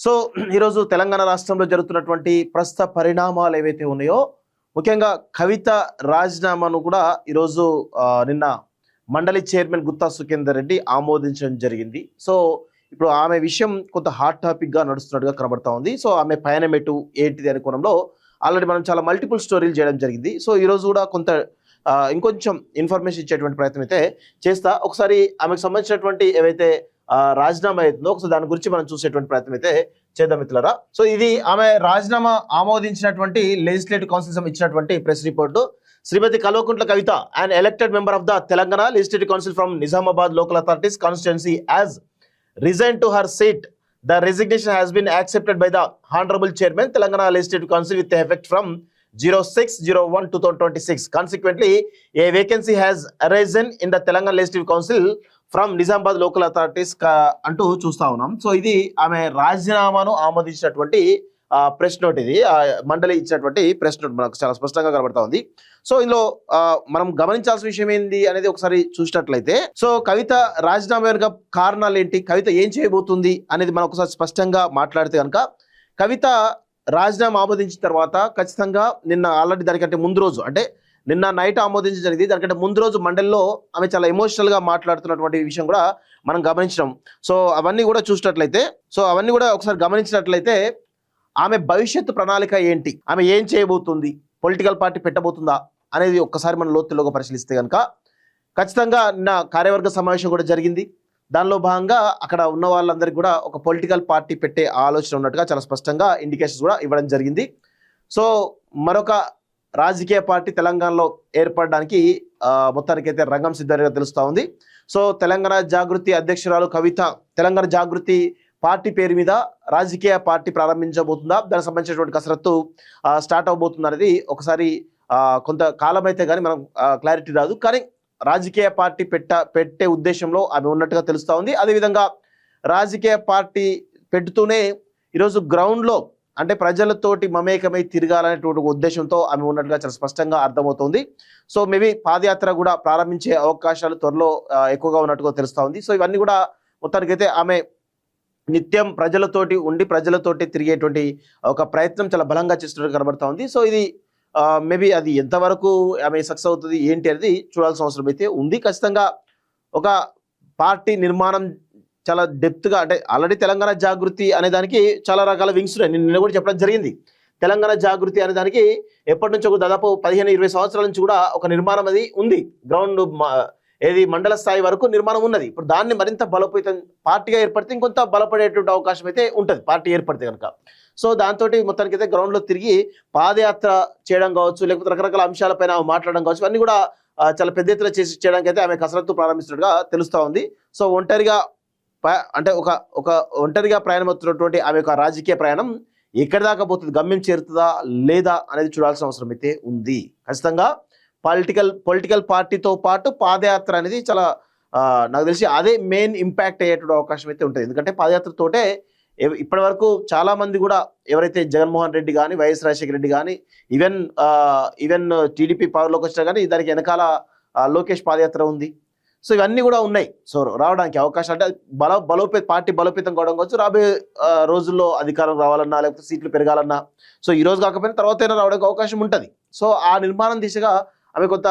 So ఈరోజు తెలంగాణ రాష్ట్రంలో జరుగుతున్నటువంటి ప్రస్తుత పరిణామాలు ఏవైతే ఉన్నాయో, ముఖ్యంగా కవిత రాజీనామాను కూడా ఈరోజు నిన్న మండలి చైర్మన్ గుత్తా సుఖేందర్ రెడ్డి ఆమోదించడం జరిగింది. సో ఇప్పుడు ఆమె విషయం కొంత హాట్ టాపిక్ గా నడుస్తున్నట్టుగా కనబడతా ఉంది. సో ఆమె పయనం ఎటు ఏంటిది అనే కోణంలో ఆల్రెడీ మనం చాలా మల్టిపుల్ స్టోరీలు చేయడం జరిగింది. సో ఈరోజు కూడా కొంత ఇంకొంచెం ఇన్ఫర్మేషన్ ఇచ్చేటువంటి ప్రయత్నం అయితే చేస్తా. ఒకసారి ఆమెకు సంబంధించినటువంటి ఏవైతే రాజీనామా అవుతుందో ఒకసారి దాని గురించి మనం చూసేటువంటి ప్రయత్నం అయితే చేద్దాం మిత్రులారా. సో ఇది ఆమె రాజీనామా ఆమోదించినటువంటి లెజిస్లేటివ్ కౌన్సిల్ ఇచ్చినటువంటి press report. Shrimati Kalvakuntla Kavitha, an elected member of the Telangana Legislative Council from Nizamabad Local Authorities constituency, has resigned to her seat. The resignation has been accepted by the Honorable Chairman, Telangana Legislative Council, with effect from 06/01/2026. Consequently, a vacancy has arisen in the Telangana Legislative Council from Nizamabad Local Authorities అంటూ చూస్తా ఉన్నాం. So ఇది ఆమె రాజీనామాను ఆమోదించినటువంటి press note. ఇది మండలి ఇచ్చినటువంటి press note మనకు చాలా స్పష్టంగా కనబడతా ఉంది. సో ఇందులో మనం గమనించాల్సిన విషయం ఏంది అనేది ఒకసారి చూసినట్లయితే, సో కవిత రాజీనామా వెనుక కారణాలు ఏంటి, కవిత ఏం చేయబోతుంది అనేది మనం ఒకసారి స్పష్టంగా మాట్లాడితే కనుక, కవిత రాజీనామా ఆమోదించిన తర్వాత ఖచ్చితంగా నిన్న ఆల్రెడీ దానికంటే ముందు రోజు, అంటే నిన్న నైట్ ఆమోదించడం జరిగింది. దానికంటే ముందు రోజు మండలిలో ఆమె చాలా ఎమోషనల్గా మాట్లాడుతున్నటువంటి విషయం కూడా మనం గమనించడం. సో అవన్నీ కూడా చూసినట్లయితే, సో అవన్నీ కూడా ఒకసారి గమనించినట్లయితే ఆమె భవిష్యత్తు ప్రణాళిక ఏంటి, ఆమె ఏం చేయబోతుంది, పొలిటికల్ పార్టీ పెట్టబోతుందా అనేది ఒక్కసారి మనం లోతులోగా పరిశీలిస్తే కనుక, ఖచ్చితంగా నిన్న కార్యవర్గ సమావేశం కూడా జరిగింది. దానిలో భాగంగా అక్కడ ఉన్న వాళ్ళందరికీ కూడా ఒక పొలిటికల్ పార్టీ పెట్టే ఆలోచన ఉన్నట్టుగా చాలా స్పష్టంగా ఇండికేషన్స్ కూడా ఇవ్వడం జరిగింది. సో మరొక రాజకీయ పార్టీ తెలంగాణలో ఏర్పడడానికి మొత్తానికైతే రంగం సిద్ధంగా తెలుస్తూ ఉంది. సో తెలంగాణ జాగృతి అధ్యక్షురాలు కవిత తెలంగాణ జాగృతి పార్టీ పేరు మీద రాజకీయ పార్టీ ప్రారంభించబోతుందా, దానికి సంబంధించినటువంటి కసరత్తు స్టార్ట్ అవబోతుంది అనేది ఒకసారి కొంత కాలం అయితే కానీ మనం క్లారిటీ రాదు. కానీ రాజకీయ పార్టీ పెట్టే ఉద్దేశంలో ఆమె ఉన్నట్టుగా తెలుస్తూ ఉంది. అదేవిధంగా రాజకీయ పార్టీ పెడుతూనే ఈరోజు గ్రౌండ్లో అంటే ప్రజలతోటి మమేకమై తిరగాలనేటువంటి ఉద్దేశంతో ఆమె ఉన్నట్టుగా చాలా స్పష్టంగా అర్థమవుతుంది. సో మేబీ పాదయాత్ర కూడా ప్రారంభించే అవకాశాలు త్వరలో ఎక్కువగా ఉన్నట్టుగా తెలుస్తూ ఉంది. సో ఇవన్నీ కూడా మొత్తానికైతే ఆమె నిత్యం ప్రజలతోటి ఉండి ప్రజలతోటి తిరిగేటువంటి ఒక ప్రయత్నం చాలా బలంగా చేస్తున్నట్టు కనబడతా ఉంది. సో ఇది మేబీ అది ఎంతవరకు ఆమె సక్సెస్ అవుతుంది ఏంటి అనేది చూడాల్సిన అవసరం అయితే ఉంది. ఖచ్చితంగా ఒక పార్టీ నిర్మాణం చాలా డెప్త్గా, అంటే ఆల్రెడీ తెలంగాణ జాగృతి అనే దానికి చాలా రకాల వింగ్స్ ఉన్నాయి. నిన్న కూడా చెప్పడం జరిగింది. తెలంగాణ జాగృతి అనే దానికి ఎప్పటి నుంచో దాదాపు 15-20 సంవత్సరాల నుంచి కూడా ఒక నిర్మాణం అది ఉంది. గ్రౌండ్ ఏది మండల స్థాయి వరకు నిర్మాణం ఉన్నది. ఇప్పుడు దాన్ని మరింత బలోపేతం పార్టీగా ఏర్పడితే ఇంకొంత బలపడేటువంటి అవకాశం అయితే ఉంటుంది పార్టీ ఏర్పడితే కనుక. సో దాంతో మొత్తానికి అయితే గ్రౌండ్లో తిరిగి పాదయాత్ర చేయడం కావచ్చు, లేకపోతే రకరకాల అంశాలపైన మాట్లాడడం కావచ్చు, అన్నీ కూడా చాలా పెద్ద ఎత్తున చేయడానికి అయితే ఆమె కసరత్తు ప్రారంభిస్తున్నట్టుగా తెలుస్తూ ఉంది. సో ఒంటరిగా అంటే ఒక ఒంటరిగా ప్రయాణం అవుతున్నటువంటి ఆమె యొక్క రాజకీయ ప్రయాణం ఎక్కడి దాకా పోతుంది, గమ్యం చేరుతుందా లేదా అనేది చూడాల్సిన అవసరం అయితే ఉంది. ఖచ్చితంగా పొలిటికల్ పార్టీతో పాటు పాదయాత్ర అనేది చాలా నాకు తెలిసి అదే మెయిన్ ఇంపాక్ట్ అయ్యేటువంటి అవకాశం అయితే ఉంటుంది. ఎందుకంటే పాదయాత్రతోటే ఇప్పటి వరకు చాలా మంది కూడా ఎవరైతే జగన్మోహన్ రెడ్డి కానీ, వైఎస్ రాజశేఖర రెడ్డి కానీ, ఈవెన్ టీడీపీ పవర్లోకి వచ్చినా కానీ దానికి వెనకాల లోకేష్ పాదయాత్ర ఉంది. సో ఇవన్నీ కూడా ఉన్నాయి. సో రావడానికి అవకాశం అంటే పార్టీ బలోపేతం కావడం కావచ్చు, రాబోయే రోజుల్లో అధికారం రావాలన్నా లేకపోతే సీట్లు పెరగాలన్నా, సో ఈ రోజు కాకపోయినా తర్వాత అయినా రావడానికి అవకాశం ఉంటుంది. సో ఆ నిర్మాణం దిశగా ఆమె కొంత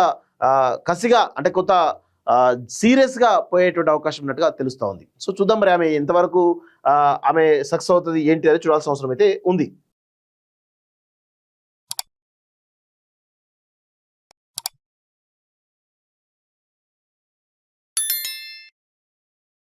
కసిగా, అంటే కొంత సీరియస్గా పోయేటువంటి అవకాశం ఉన్నట్టుగా తెలుస్తూ ఉంది. సో చూద్దాం మరి ఆమె ఎంతవరకు ఆమె సక్సెస్ అవుతుంది ఏంటి అనేది చూడాల్సిన అవసరం అయితే ఉంది.